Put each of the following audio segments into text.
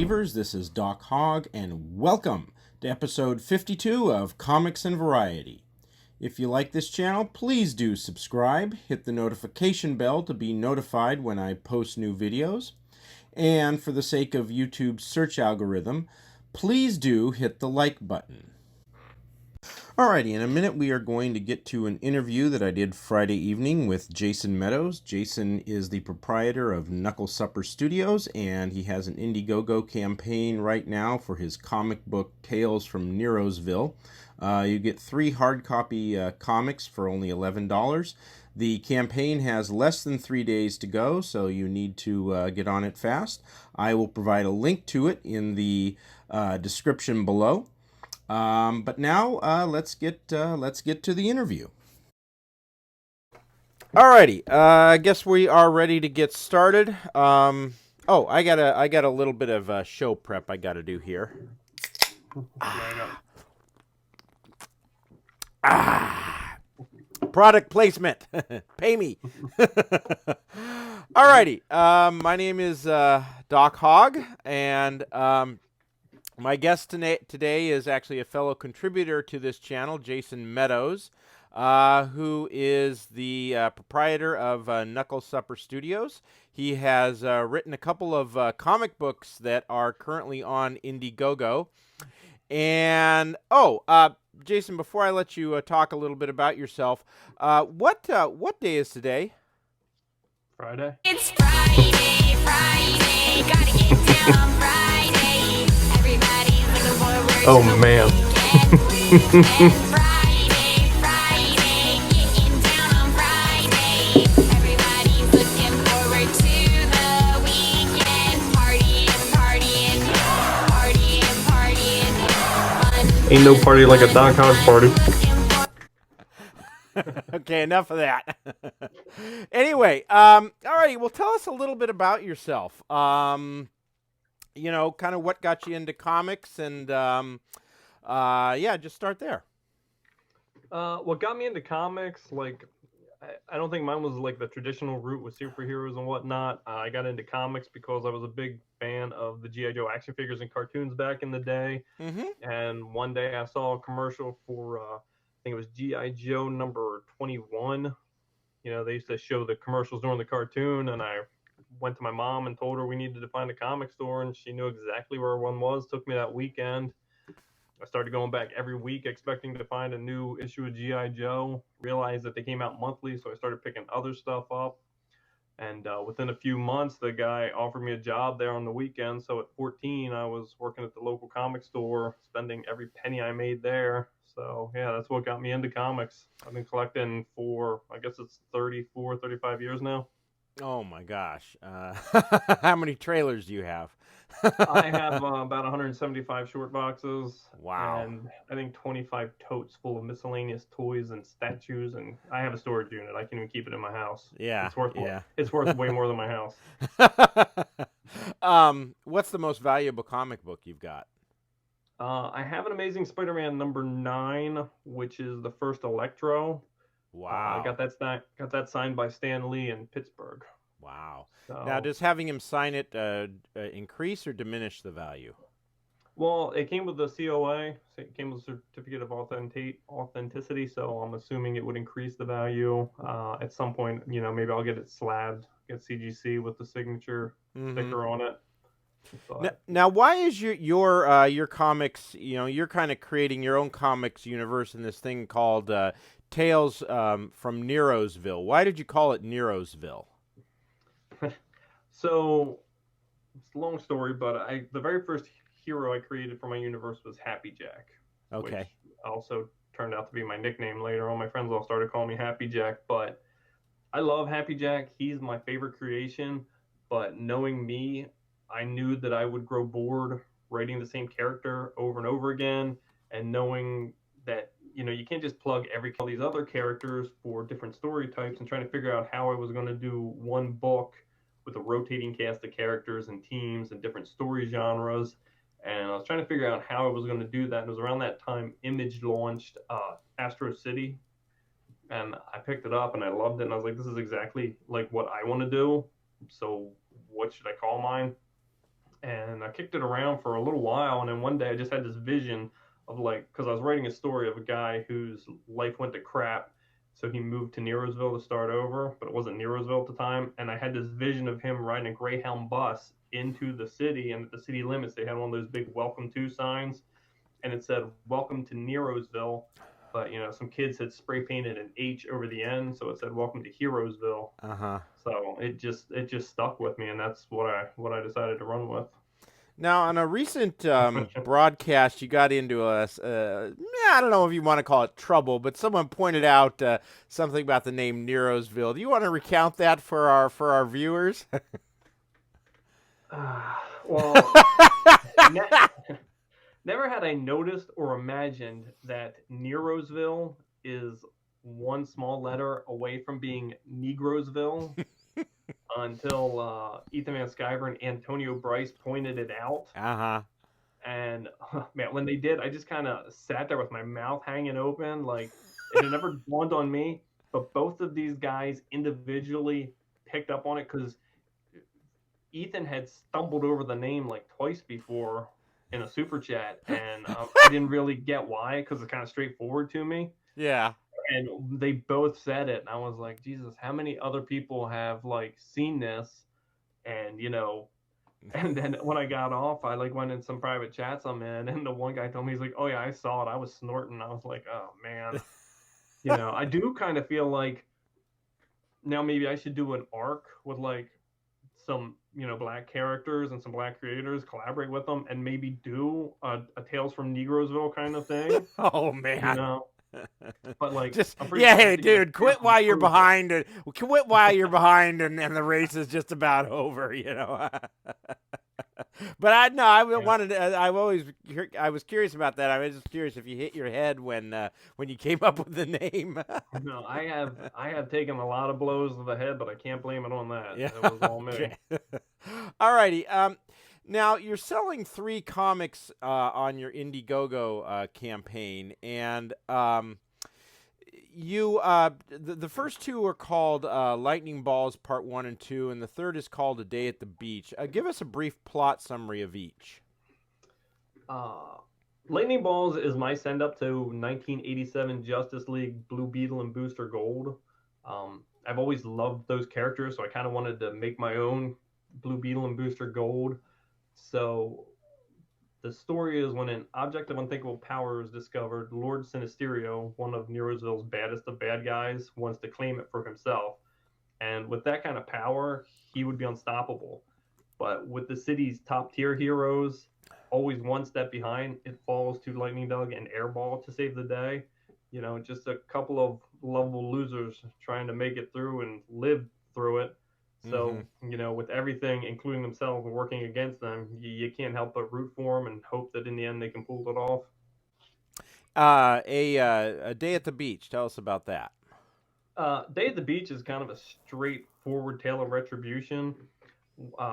believers, this is Doc Hogg, and welcome to episode 52 of Comics and Variety. If you like this channel, please do subscribe, hit the notification bell to be notified when I post new videos, and for the sake of YouTube's search algorithm, please do hit the like button. Alrighty, in a minute we are going to get to an interview that I did Friday evening with Jason Meadows. Jason is the proprietor of Knuckle Supper Studios, and he has an Indiegogo campaign right now for his comic book Tales from Neroesville. You get 3 hard copy comics for only $11. The campaign has less than 3 days to go, so you need to get on it fast. I will provide a link to it in the description below. But now let's get to the interview. Alrighty, I guess we are ready to get started. Oh, I got a little bit of show prep I got to do here. Product placement. Pay me. Alrighty, my name is Doc Hogg, and my guest today is actually a fellow contributor to this channel, Jason Meadows, who is the proprietor of Knuckle Supper Studios. He has written a couple of comic books that are currently on Indiegogo. And, Jason, before I let you talk a little bit about yourself, what day is today? Friday. It's Friday, gotta get down Friday. Everybody's looking forward Oh, to man. the weekend. Friday, getting down on Friday. Everybody's looking forward to the weekend. Partying, fun. Ain't no party like a Doc Hogg party. Okay, enough of that. Anyway, all right. Well, tell us a little bit about yourself. You know, kind of what got you into comics, and yeah, just start there. What got me into comics, I don't think mine was like the traditional route with superheroes and whatnot. I got into comics because I was a big fan of the G.I. Joe action figures and cartoons back in the day. Mm-hmm. And one day I saw a commercial for, I think it was G.I. Joe number 21. You know, they used to show the commercials during the cartoon, and I went to my mom and told her we needed to find a comic store, and she knew exactly where one was. Took me that weekend. I started going back every week expecting to find a new issue of G.I. Joe. Realized that they came out monthly, so I started picking other stuff up. And within a few months, the guy offered me a job there on the weekend. So at 14, I was working at the local comic store, spending every penny I made there. So yeah, that's what got me into comics. I've been collecting for, I guess it's 34, 35 years now. Oh my gosh, how many trailers do you have? I have about 175 short boxes. Wow. And I think 25 totes full of miscellaneous toys and statues. And I have a storage unit. I can even keep it in my house. Yeah. It's worth way more than my house. What's the most valuable comic book you've got? I have an Amazing Spider-Man number 9, which is the first Electro. Wow. I got that signed by Stan Lee in Pittsburgh. Wow. So, Now, does having him sign it increase or diminish the value? well, it came with the COA. So it came with a certificate of authenticity. So I'm assuming it would increase the value. At some point, you know, maybe I'll get it slabbed, get CGC with the signature sticker on it. But Now, why is your comics? You know, you're kind of creating your own comics universe in this thing called Tales from Neroesville. Why did you call it Neroesville? So it's a long story, but the very first hero I created for my universe was Happy Jack. Okay. Which also turned out to be my nickname later on. My friends all started calling me Happy Jack, but I love Happy Jack. He's my favorite creation, but knowing me, I knew that I would grow bored writing the same character over and over again, and knowing that, you know, you can't just plug all these other characters for different story types and trying to figure out how I was going to do one book with a rotating cast of characters and teams and different story genres. And I was trying to figure out how I was going to do that. And it was around that time Image launched Astro City. And I picked it up and I loved it. And I was like, this is exactly like what I want to do. So what should I call mine? and I kicked it around for a little while, and then one day I just had this vision of like, because I was writing a story of a guy whose life went to crap, so he moved to Neroesville to start over, but it wasn't Neroesville at the time, and I had this vision of him riding a Greyhound bus into the city, and at the city limits they had one of those big "Welcome to" signs, and it said "Welcome to Neroesville," but some kids had spray painted an H over the end, so it said "Welcome to Heroesville." Uh-huh. So it just stuck with me, and that's what I decided to run with. Now, on a recent broadcast, you got into I don't know if you want to call it trouble, but someone pointed out something about the name Neroesville. Do you want to recount that for our viewers? Well, never had I noticed or imagined that Neroesville is one small letter away from being Negroesville until Ethan Van Sciver and Antonio Bryce pointed it out. Uh-huh. And man, when they did, I just kind of sat there with my mouth hanging open. Like, it had never dawned on me, but both of these guys individually picked up on it because Ethan had stumbled over the name like twice before in a super chat, and I didn't really get why because it's kind of straightforward to me. Yeah. And they both said it, and I was like, Jesus, how many other people have like seen this? And and then when I got off, I like went in some private chats I'm in, and the one guy told me, he's like, "Oh yeah, I saw it. I was snorting." I was like, "Oh man." I do kind of feel like now maybe I should do an arc with like some black characters and some black creators, collaborate with them, and maybe do a Tales from Negroesville kind of thing. Oh man. But like, Just I'm pretty yeah, sure hey dude, quit while you're behind, and the race is just about over. But I wanted. I was curious about that. I was just curious if you hit your head when you came up with the name. No, I have taken a lot of blows to the head, but I can't blame it on that. Yeah. It was all me. Okay. Alrighty. Now you're selling 3 comics on your Indiegogo campaign, and you the first 2 are called Lightning Balls Part 1 and 2, and the third is called A Day at the Beach. Give us a brief plot summary of each. Lightning Balls is my send up to 1987 Justice League Blue Beetle and Booster Gold. I've always loved those characters, so I kind of wanted to make my own Blue Beetle and Booster Gold. So the story is when an object of unthinkable power is discovered, Lord Sinisterio, one of Neroesville's baddest of bad guys, wants to claim it for himself. And with that kind of power, he would be unstoppable. But with the city's top tier heroes always one step behind, it falls to Lightning Bug and Airball to save the day. Just a couple of lovable losers trying to make it through and live through it. So, with everything, including themselves, working against them, you can't help but root for them and hope that in the end they can pull it off. A Day at the Beach. Tell us about that. Day at the Beach is kind of a straightforward tale of retribution.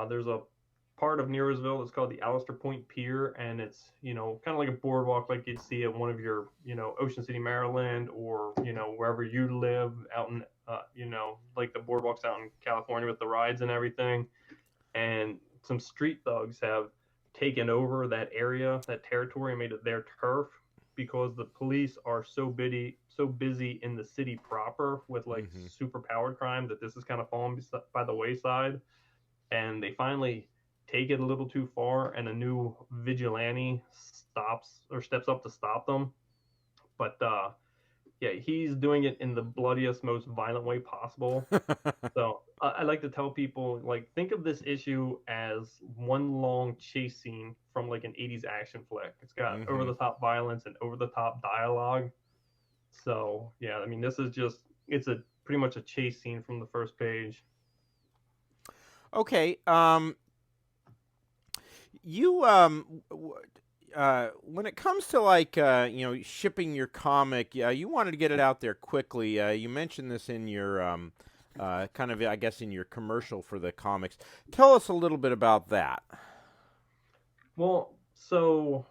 There's a part of Neroesville that's called the Alistair Point Pier, and it's kind of like a boardwalk like you'd see at one of your Ocean City, Maryland, or wherever you live out in like the boardwalks out in California with the rides and everything. And some street thugs have taken over that area, that territory, and made it their turf because the police are so busy in the city proper with like super powered crime that this is kind of fallen by the wayside. And they finally take it a little too far, and a new vigilante steps up to stop them. But yeah, he's doing it in the bloodiest, most violent way possible. So I like to tell people, like, think of this issue as one long chase scene from like an 80s action flick. It's got over the top violence and over the top dialogue. So yeah, I mean, it's pretty much a chase scene from the first page. Okay. You when it comes to like shipping your comic, you wanted to get it out there quickly. You mentioned this in your kind of, I guess, in your commercial for the comics. Tell us a little bit about that. Well, so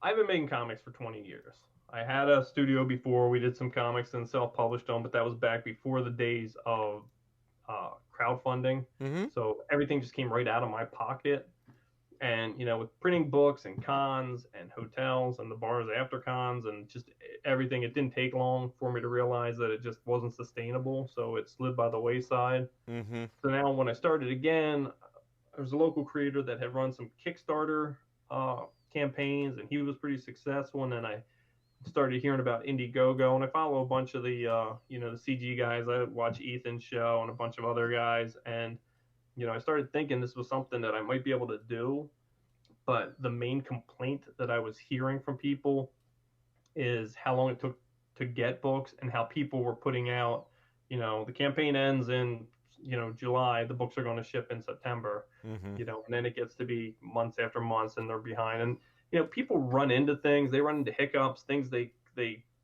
I've been making comics for 20 years. I had a studio before. We did some comics and self-published them, but that was back before the days of crowdfunding. So everything just came right out of my pocket. And, with printing books and cons and hotels and the bars after cons and just everything, it didn't take long for me to realize that it just wasn't sustainable. So it slid by the wayside. Mm-hmm. So now when I started again, there was a local creator that had run some Kickstarter campaigns, and he was pretty successful. And then I started hearing about Indiegogo, and I follow a bunch of the, the CG guys. I watch Ethan's show and a bunch of other guys. And, I started thinking this was something that I might be able to do. But the main complaint that I was hearing from people is how long it took to get books and how people were putting out, the campaign ends in, July, the books are going to ship in September, Mm-hmm. and then it gets to be months after months and they're behind. And, people run into things, they run into hiccups, things they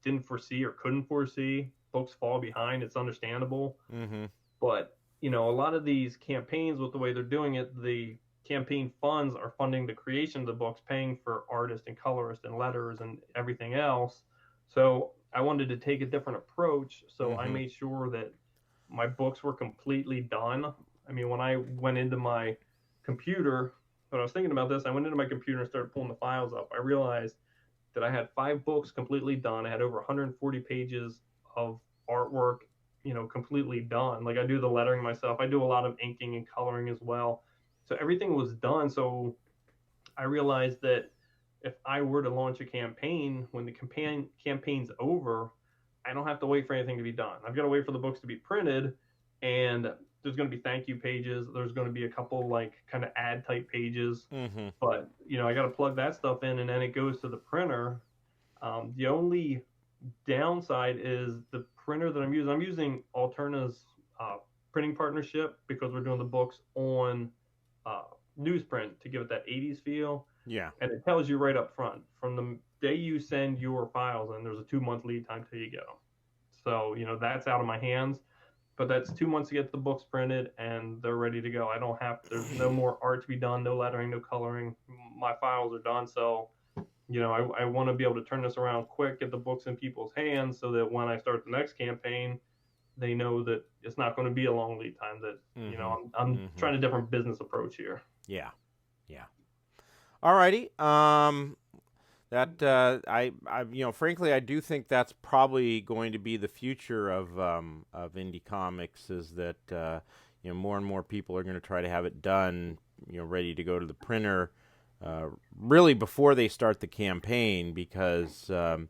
didn't foresee or couldn't foresee. Books fall behind. It's understandable. Mm-hmm. But, a lot of these campaigns, with the way they're doing it, the campaign funds are funding the creation of the books, paying for artists and colorists and letters and everything else. So I wanted to take a different approach. So I Mm-hmm. made sure that my books were completely done. I mean, when I went into my computer, when I was thinking about this, I went into my computer and started pulling the files up. I realized that I had 5 books completely done. I had over 140 pages of artwork, completely done. Like, I do the lettering myself. I do a lot of inking and coloring as well. So everything was done. So I realized that if I were to launch a campaign, when the campaign's over, I don't have to wait for anything to be done. I've got to wait for the books to be printed, and there's going to be thank you pages. There's going to be a couple like kind of ad type pages, Mm-hmm. but I got to plug that stuff in, and then it goes to the printer. The only downside is the printer that I'm using. I'm using Alterna's printing partnership because we're doing the books on newsprint to give it that 80s feel. Yeah. And it tells you right up front from the day you send your files in, there's a 2-month lead time till you get them. So, that's out of my hands, but that's 2 months to get the books printed and they're ready to go. There's no more art to be done, no lettering, no coloring. My files are done. So, I want to be able to turn this around quick, get the books in people's hands so that when I start the next campaign, they know that it's not going to be a long lead time, that, Mm-hmm. I'm trying a different business approach here. Yeah. Yeah. Alrighty. Frankly, I do think that's probably going to be the future of indie comics. Is that more and more people are going to try to have it done, ready to go to the printer, really before they start the campaign, because that's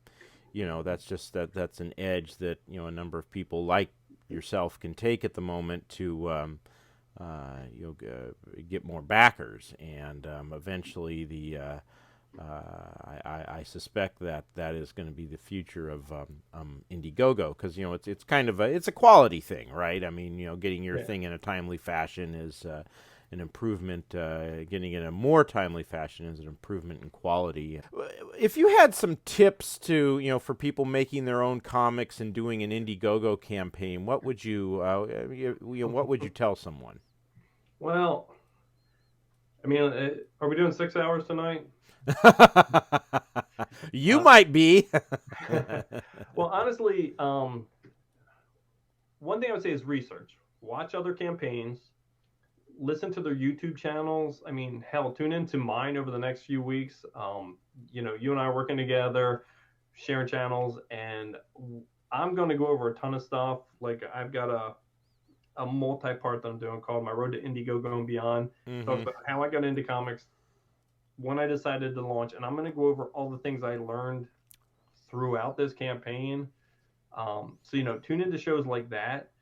an edge that a number of people like yourself can take at the moment to get more backers, and eventually I suspect that is going to be the future of Indiegogo, because it's kind of it's a quality thing, right? I mean, getting your thing in a timely fashion is an improvement. Getting it in a more timely fashion is an improvement in quality. If you had some tips to for people making their own comics and doing an Indiegogo campaign, what would you what would you tell someone? Well, I mean, are we doing 6 hours tonight? You might be. Well, honestly, one thing I would say is research. Watch other campaigns. Listen to their YouTube channels. I mean, hell, tune into mine over the next few weeks. You and I are working together, sharing channels, and I'm going to go over a ton of stuff. Like, I've got a multi-part that I'm doing called My Road to Indiegogo and Beyond. Mm-hmm. Talks about how I got into comics, when I decided to launch, and I'm going to go over all the things I learned throughout this campaign. So, tune into shows like that.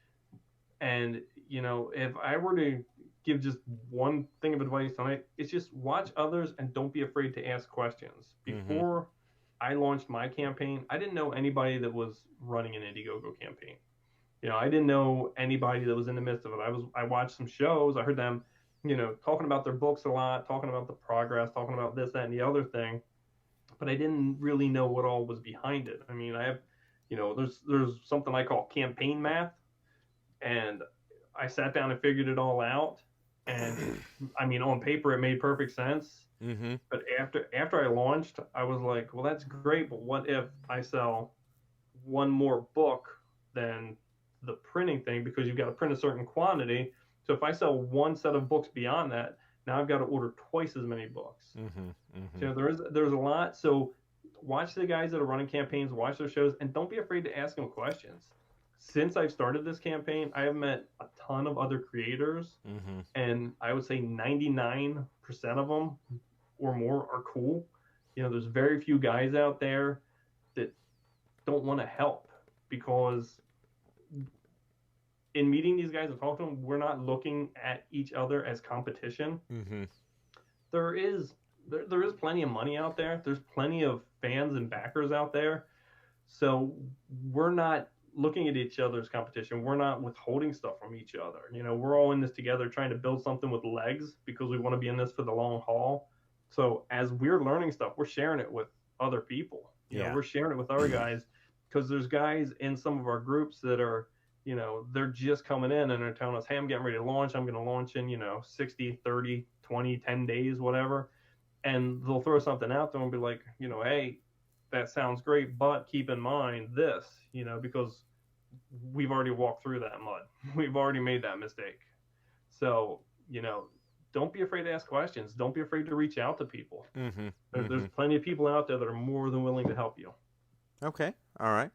And, if I were to give just one thing of advice tonight, it's just watch others and don't be afraid to ask questions. Before I launched my campaign, I didn't know anybody that was running an Indiegogo campaign. I didn't know anybody that was in the midst of it. I watched some shows. I heard them, talking about their books a lot, talking about the progress, talking about this, that, and the other thing. But I didn't really know what all was behind it. I mean, I have, there's something I call campaign math, and I sat down and figured it all out. And I mean, on paper, it made perfect sense. Mm-hmm. But after I launched, I was like, well, that's great, but what if I sell one more book than the printing thing, because you've got to print a certain quantity. So if I sell one set of books beyond that, Now I've got to order twice as many books. Mm-hmm. So there's a lot. So watch the guys that are running campaigns, watch their shows, and don't be afraid to ask them questions. Since I've started this campaign, I have met a ton of other creators, and I would say 99% of them or more are cool. There's very few guys out there that don't want to help, because in meeting these guys and talking to them, we're not looking at each other as competition. There is plenty of money out there. There's plenty of fans and backers out there. So we're not looking at each other's competition. We're not withholding stuff from each other. We're all in this together, trying to build something with legs, because we want to be in this for the long haul. So as we're learning stuff, we're sharing it with other people. We're sharing it with our guys, because there's guys in some of our groups that are, they're just coming in and they're telling us, hey, I'm getting ready to launch. I'm going to launch in, 60, 30, 20, 10 days, whatever. And they'll throw something out there and be like, hey, that sounds great, but keep in mind this, because we've already walked through that mud. We've already made that mistake. So, don't be afraid to ask questions. Don't be afraid to reach out to people. There's plenty of people out there that are more than willing to help you. Okay. All right.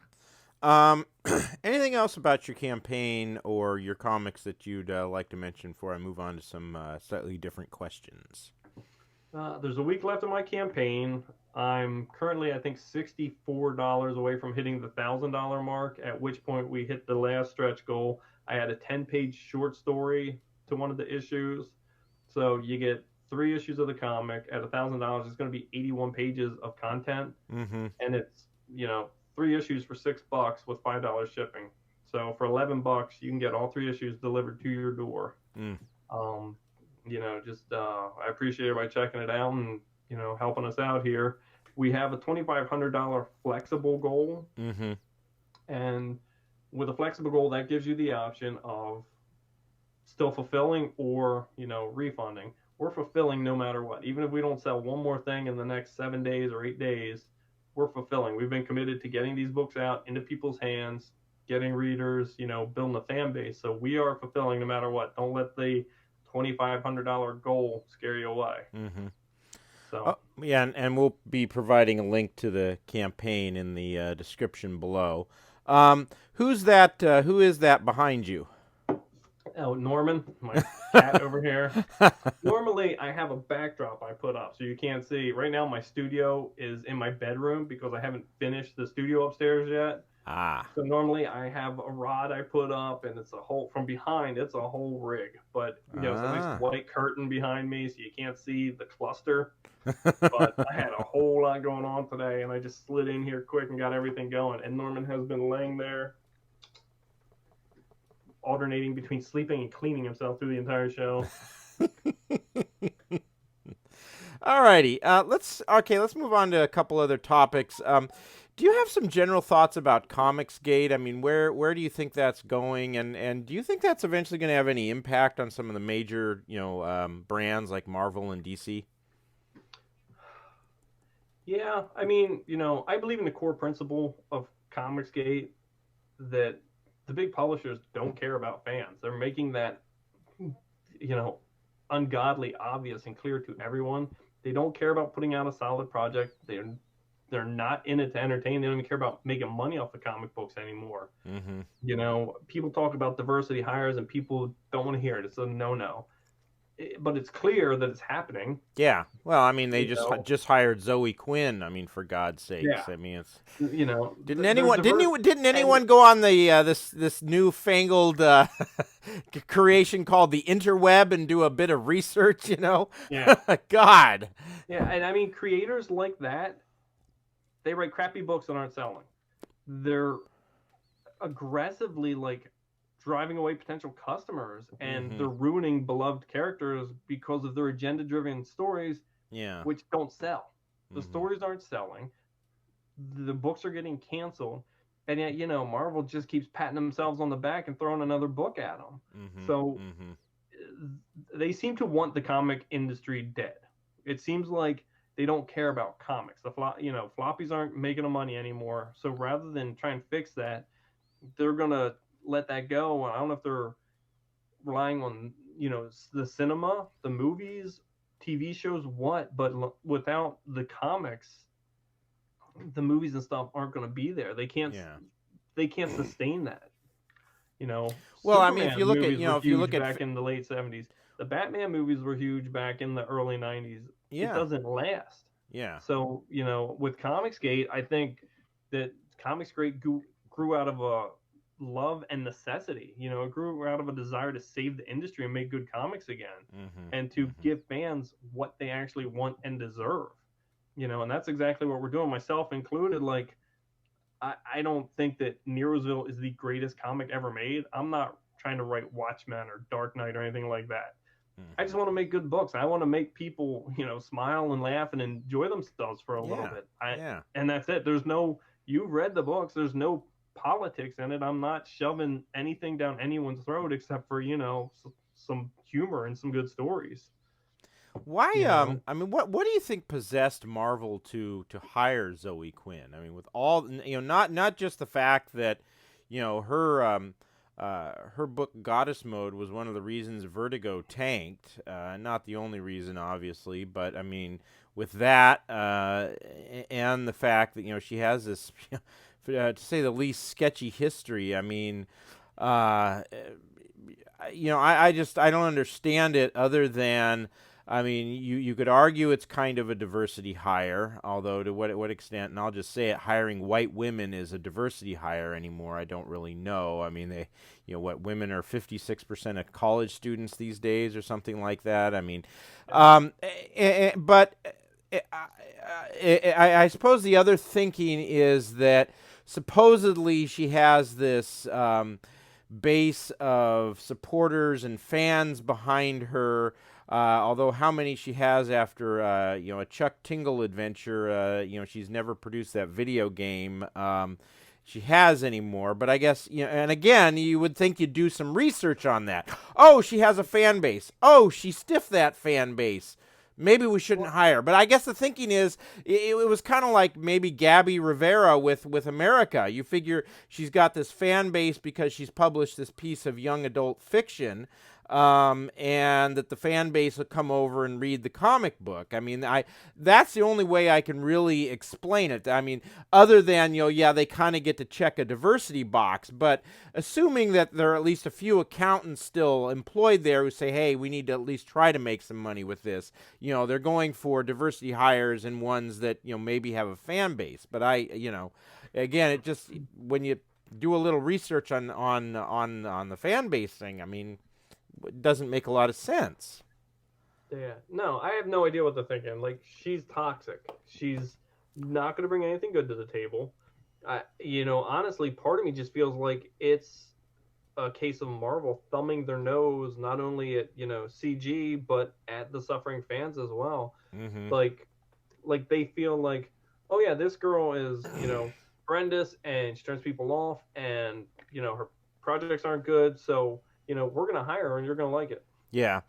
Anything else about your campaign or your comics that you'd like to mention before I move on to some slightly different questions? There's a week left in my campaign. I'm currently, I think, $64 away from hitting the $1,000 mark, at which point we hit the last stretch goal. I had a 10-page short story to one of the issues. So you get 3 issues of the comic at $1,000. It's going to be 81 pages of content. And it's, 3 issues for $6 with $5 shipping. So for $11, you can get all 3 issues delivered to your door. I appreciate everybody checking it out and, helping us out here. We have a $2,500 flexible goal. And with a flexible goal, that gives you the option of still fulfilling or, refunding. We're fulfilling no matter what. Even if we don't sell one more thing in the next 7 days or 8 days, we're fulfilling. We've been committed to getting these books out into people's hands, getting readers, building a fan base. So we are fulfilling no matter what. Don't let the $2,500 goal scare you away. So and we'll be providing a link to the campaign in the description below. Who is that behind you? Oh, Norman, my cat over here. Normally, I have a backdrop I put up so you can't see. Right now, my studio is in my bedroom because I haven't finished the studio upstairs yet. So normally I have a rod I put up, and it's a whole, from behind, it's a whole rig. But, it's a nice white curtain behind me so you can't see the cluster. But I had a whole lot going on today, and I just slid in here quick and got everything going. And Norman has been laying there, alternating between sleeping and cleaning himself through the entire show. Alrighty, let's move on to a couple other topics. Do you have some general thoughts about Comicsgate? I mean, where do you think that's going, and do you think that's eventually going to have any impact on some of the major brands like Marvel and DC? Yeah, I mean, I believe in the core principle of Comicsgate that the big publishers don't care about fans. They're making that, ungodly obvious and clear to everyone. They don't care about putting out a solid project. They're not in it to entertain. They don't even care about making money off the comic books anymore. People talk about diversity hires and people don't want to hear it. It's a no-no. But it's clear that it's happening. Yeah. Well, I mean, they just hired Zoe Quinn. I mean, for God's sakes. Yeah. I mean, it's didn't anyone go on the this newfangled creation called the interweb and do a bit of research? Yeah. God. Yeah, and I mean, creators like that, they write crappy books that aren't selling. They're aggressively driving away potential customers, and they're ruining beloved characters because of their agenda-driven stories, which don't sell. The stories aren't selling. The books are getting canceled, and yet Marvel just keeps patting themselves on the back and throwing another book at them. So they seem to want the comic industry dead. It seems like they don't care about comics. The floppies aren't making them money anymore. So rather than try and fix that, they're gonna let that go. I don't know if they're relying on the cinema, the movies, TV shows, but without the comics, the movies and stuff aren't going to be there. Yeah. They can't sustain that. Well, I mean, if Superman you look at, movies were if you look huge at, back in the late 70s. The Batman movies were huge back in the early 90s. It yeah, doesn't last. yeah, So, with Comicsgate, I think that Comicsgate grew out of a love and necessity. It grew out of a desire to save the industry and make good comics again, and to give fans what they actually want and deserve. And that's exactly what we're doing, myself included. Like, I don't think that Neroesville is the greatest comic ever made. I'm not trying to write Watchmen or Dark Knight or anything like that. I just want to make good books. I want to make people, smile and laugh and enjoy themselves for a little bit. And that's it. You read the books. There's no politics in it. I'm not shoving anything down anyone's throat except for, some humor and some good stories. Why? I mean, what do you think possessed Marvel to hire Zoe Quinn? I mean, with all, not just the fact that, her book Goddess Mode was one of the reasons Vertigo tanked. Not the only reason, obviously, but I mean, with that and the fact that she has this, to say the least, sketchy history. I mean, I don't understand it other than. I mean, you could argue it's kind of a diversity hire, although to what extent, and I'll just say it, hiring white women is a diversity hire anymore, I don't really know. I mean, women are 56% of college students these days or something like that. I mean, but I suppose the other thinking is that supposedly she has this base of supporters and fans behind her. Although how many she has after a Chuck Tingle adventure, she's never produced that video game she has anymore. But I guess, and again, you would think you'd do some research on that. Oh, she has a fan base. Oh, she stiffed that fan base. Maybe we shouldn't hire. But I guess the thinking is it was kind of like maybe Gabby Rivera with America. You figure she's got this fan base because she's published this piece of young adult fiction. And that the fan base will come over and read the comic book. I mean, that's the only way I can really explain it. I mean, other than, they kind of get to check a diversity box, but assuming that there are at least a few accountants still employed there who say, hey, we need to at least try to make some money with this. They're going for diversity hires and ones that, maybe have a fan base. But again, it just, when you do a little research on the fan base thing, I mean, it doesn't make a lot of sense. Yeah. No, I have no idea what they're thinking. Like, she's toxic. She's not going to bring anything good to the table. Honestly, part of me just feels like it's a case of Marvel thumbing their nose not only at, CG, but at the suffering fans as well. Like they feel like, oh yeah, this girl is, horrendous and she turns people off and, her projects aren't good. So, we're going to hire her and you're going to like it. Yeah.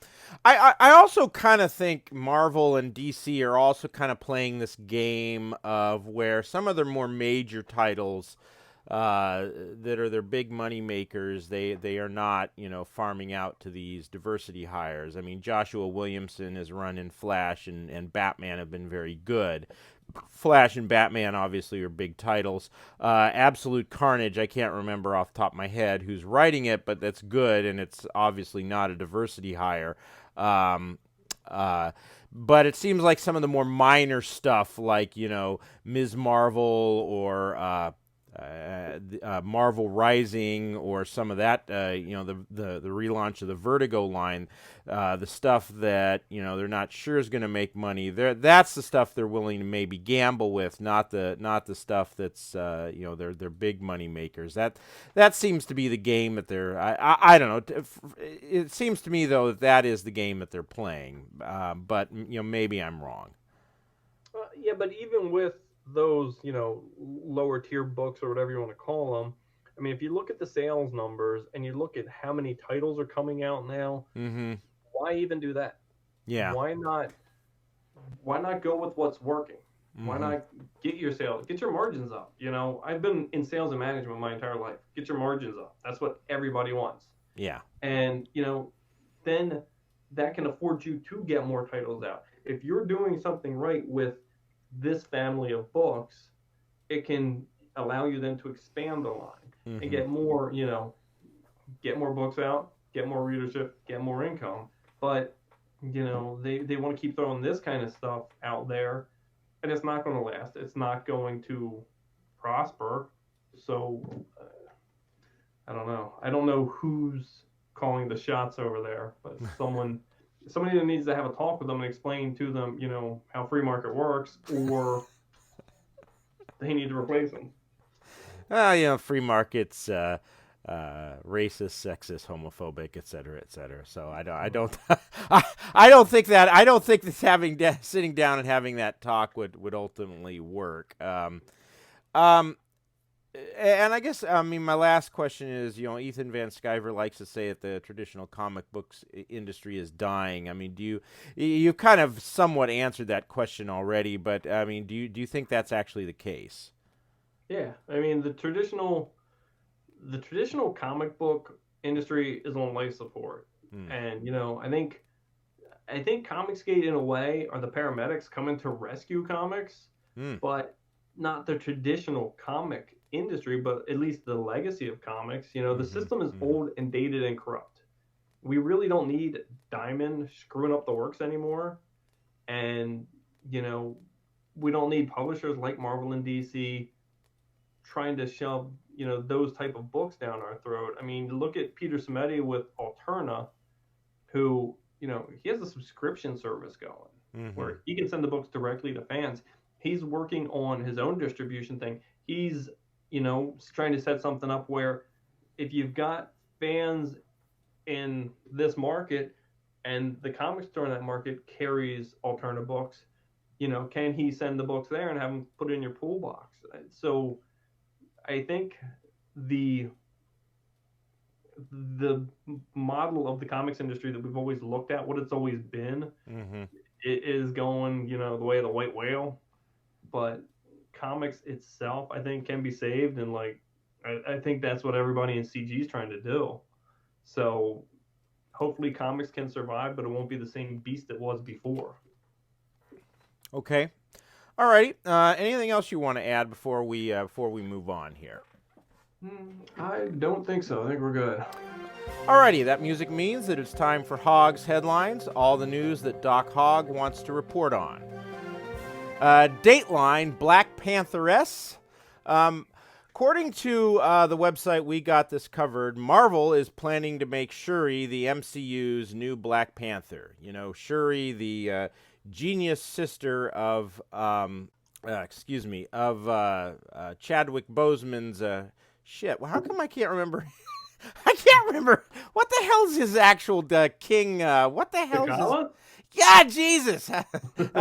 I also kind of think Marvel and DC are also kind of playing this game of where some of their more major titles that are their big money makers, they are not, farming out to these diversity hires. I mean, Joshua Williamson has run in Flash and Batman have been very good. Flash and Batman obviously are big titles. Absolute Carnage, I can't remember off the top of my head who's writing it, but that's good, and it's obviously not a diversity hire. But it seems like some of the more minor stuff, like, Ms. Marvel or Marvel Rising or some of that, the relaunch of the Vertigo line, the stuff that they're not sure is going to make money. That's the stuff they're willing to maybe gamble with, not the stuff that's they're big money makers. That seems to be the game that they're. I don't know. It seems to me though that is the game that they're playing. But maybe I'm wrong. Yeah, but even with those, lower tier books or whatever you want to call them, I mean, if you look at the sales numbers and you look at how many titles are coming out now, why even do that? Yeah. Why not go with what's working? Why not get your sales, get your margins up? I've been in sales and management my entire life. Get your margins up. That's what everybody wants. Yeah. And, then that can afford you to get more titles out. If you're doing something right with this family of books, it can allow you then to expand the line and Mm-hmm. get more, get more books out, get more readership, get more income. But, they want to keep throwing this kind of stuff out there, and it's not going to last. It's not going to prosper. So I don't know. I don't know who's calling the shots over there, but somebody that needs to have a talk with them and explain to them, how free market works, or they need to replace them. Free markets, racist, sexist, homophobic, et cetera, et cetera. So I don't, I don't think that sitting down and having that talk would ultimately work. Um, and I guess, my last question is, Ethan Van Sciver likes to say that the traditional comic books industry is dying. I mean, you kind of somewhat answered that question already, but I mean, do you think that's actually the case? Yeah, I mean the traditional comic book industry is on life support, Mm. and I think Comicsgate in a way are the paramedics coming to rescue comics, Mm. but not the traditional comic industry, but at least the legacy of comics. The Mm-hmm. system is Mm-hmm. old and dated and corrupt. We really don't need Diamond screwing up the works anymore, and you know we don't need publishers like Marvel and DC trying to shove those type of books down our throat. I mean, look at Peter Simeti with Alterna, who he has a subscription service going Mm-hmm. where he can send the books directly to fans. He's working on his own distribution thing. He's trying to set something up where if you've got fans in this market and the comic store in that market carries Alterna books, can he send the books there and have them put it in your pool box? So I think the the model of the comics industry that we've always looked at, what it's always been, Mm-hmm. it is going, the way of the white whale. But comics itself, I think, can be saved, and I think that's what everybody in CG is trying to do. So hopefully, comics can survive, but it won't be the same beast it was before. Okay. Alrighty. Anything else you want to add before we move on here? I don't think so. I think we're good. Alrighty. That music means that it's time for Hogg's headlines. All the news that Doc Hogg wants to report on. Dateline: Black Pantheress. According to the website We Got This Covered, Marvel is planning to make Shuri the MCU's new Black Panther. Shuri, the genius sister of, Chadwick Boseman's. Shit. Well, how come I can't remember? I can't remember what the hell's his actual king. What the hell's his? T'Challa? Yeah, Jesus. I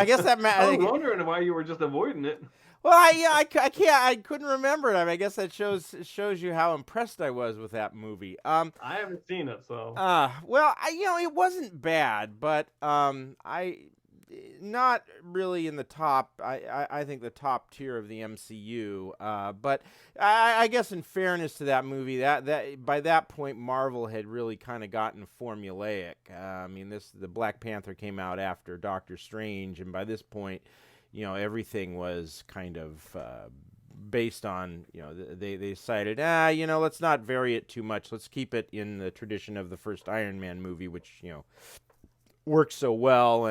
guess that. I was wondering why you were just avoiding it. Well, I can't. I couldn't remember it. I mean, I guess that shows you how impressed I was with that movie. I haven't seen it, so. Well, it wasn't bad, but I not really in the top. I think the top tier of the MCU. But I guess in fairness to that movie, that by that point Marvel had really kind of gotten formulaic. I mean, the Black Panther came out after Doctor Strange, and by this point, everything was kind of based on, they decided, let's not vary it too much. Let's keep it in the tradition of the first Iron Man movie, which, worked so well,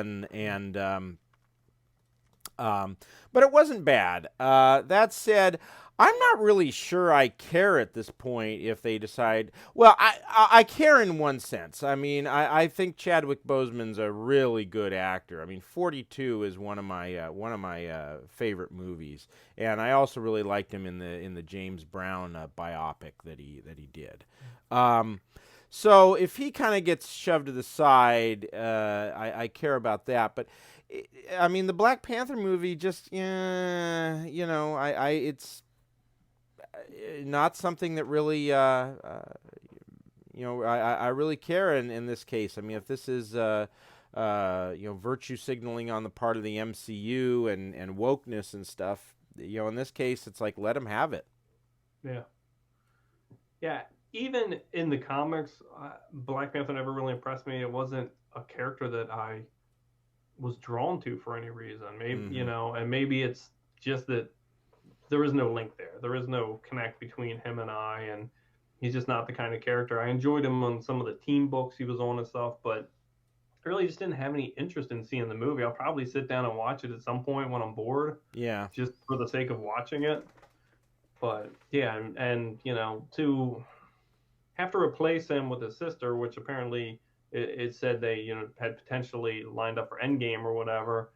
but it wasn't bad. That said, I'm not really sure I care at this point if they decide. Well, I care in one sense. I mean, I think Chadwick Boseman's a really good actor. I mean, 42 is one of my favorite movies, and I also really liked him in the James Brown biopic that he did. So if he kind of gets shoved to the side, I care about that. But I mean, the Black Panther movie just, it's not something that really, I really care in this case. I mean, if this is, virtue signaling on the part of the MCU and wokeness and stuff, in this case, it's like, let them have it. Yeah. Yeah. even in the comics, Black Panther never really impressed me. It wasn't a character that I was drawn to for any reason. Maybe and maybe it's just that there is no link there. There is no connect between him and I, and he's just not the kind of character. I enjoyed him on some of the team books he was on and stuff, but I really just didn't have any interest in seeing the movie. I'll probably sit down and watch it at some point when I'm bored. Yeah. Just for the sake of watching it. But yeah, and to have to replace him with his sister, which apparently it said they had potentially lined up for Endgame or whatever.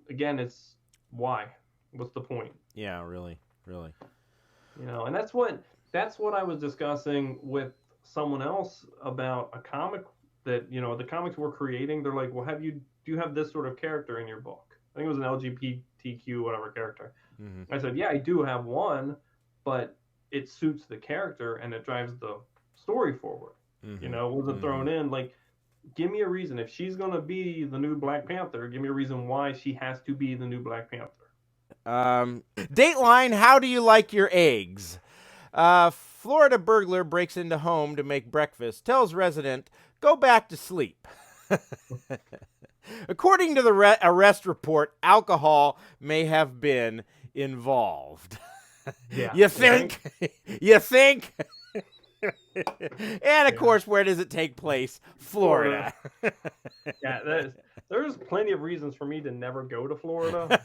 Again, it's why? What's the point? Yeah, really. And that's what I was discussing with someone else about a comic that the comics we're creating. They're like, well, do you have this sort of character in your book? I think it was an LGBTQ whatever character. I said, yeah, I do have one, but it suits the character and it drives the story forward. It wasn't thrown in like, give me a reason. If she's going to be the new Black Panther, give me a reason why she has to be the new Black Panther. Dateline, how do you like your eggs? Florida burglar breaks into home to make breakfast, tells resident, go back to sleep. According to the arrest report, alcohol may have been involved. Yeah. You think? You think? And of course, where does it take place? Florida. Yeah, there's plenty of reasons for me to never go to Florida,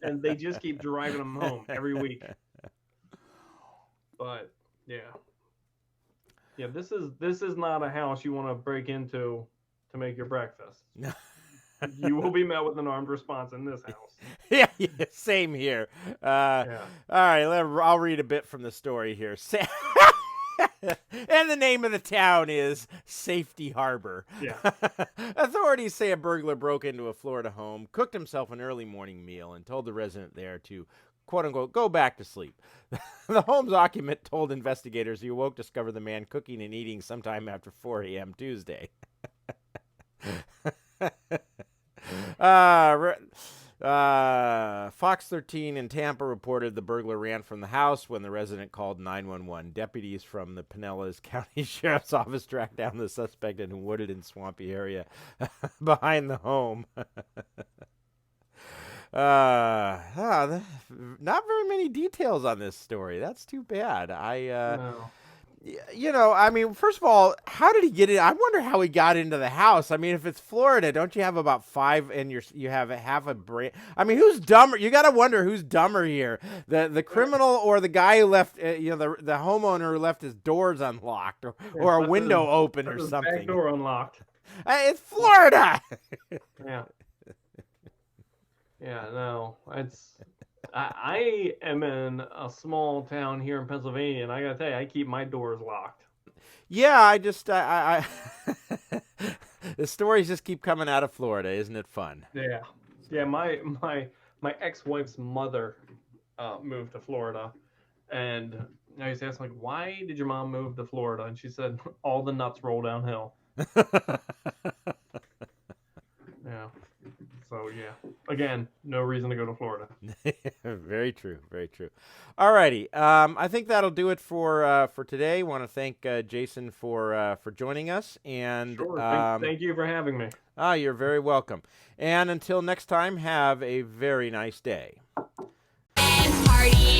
and they just keep driving them home every week. But yeah, this is not a house you want to break into to make your breakfast. You will be met with an armed response in this house. Yeah, same here. All right, I'll read a bit from the story here. And the name of the town is Safety Harbor. Yeah. Authorities say a burglar broke into a Florida home, cooked himself an early morning meal, and told the resident there to, quote-unquote, go back to sleep. The home's occupant told investigators he awoke to discover the man cooking and eating sometime after 4 a.m. Tuesday. Fox 13 in Tampa reported the burglar ran from the house when the resident called 911. Deputies from the Pinellas County Sheriff's Office tracked down the suspect in a wooded and swampy area behind the home. Not very many details on this story. That's too bad. No. I mean, first of all, how did he get in? I wonder how he got into the house. I mean, if it's Florida, don't you have about 5 and you have half a brain? I mean, who's dumber? You got to wonder who's dumber here, the criminal or the guy who left, the homeowner who left his doors unlocked or a window open or something. Back door unlocked. It's Florida. Yeah. Yeah, no, I am in a small town here in Pennsylvania, and I gotta tell you, I keep my doors locked. Yeah, I the stories just keep coming out of Florida. Isn't it fun? Yeah. My ex-wife's mother moved to Florida, and I used to ask, like, why did your mom move to Florida? And she said, all the nuts roll downhill. Yeah. So yeah, again, no reason to go to Florida. Very true, very true. All righty, I think that'll do it for today. Want to thank Jason for joining us, and Sure. Thank you for having me. You're very welcome. And until next time, have a very nice day. And party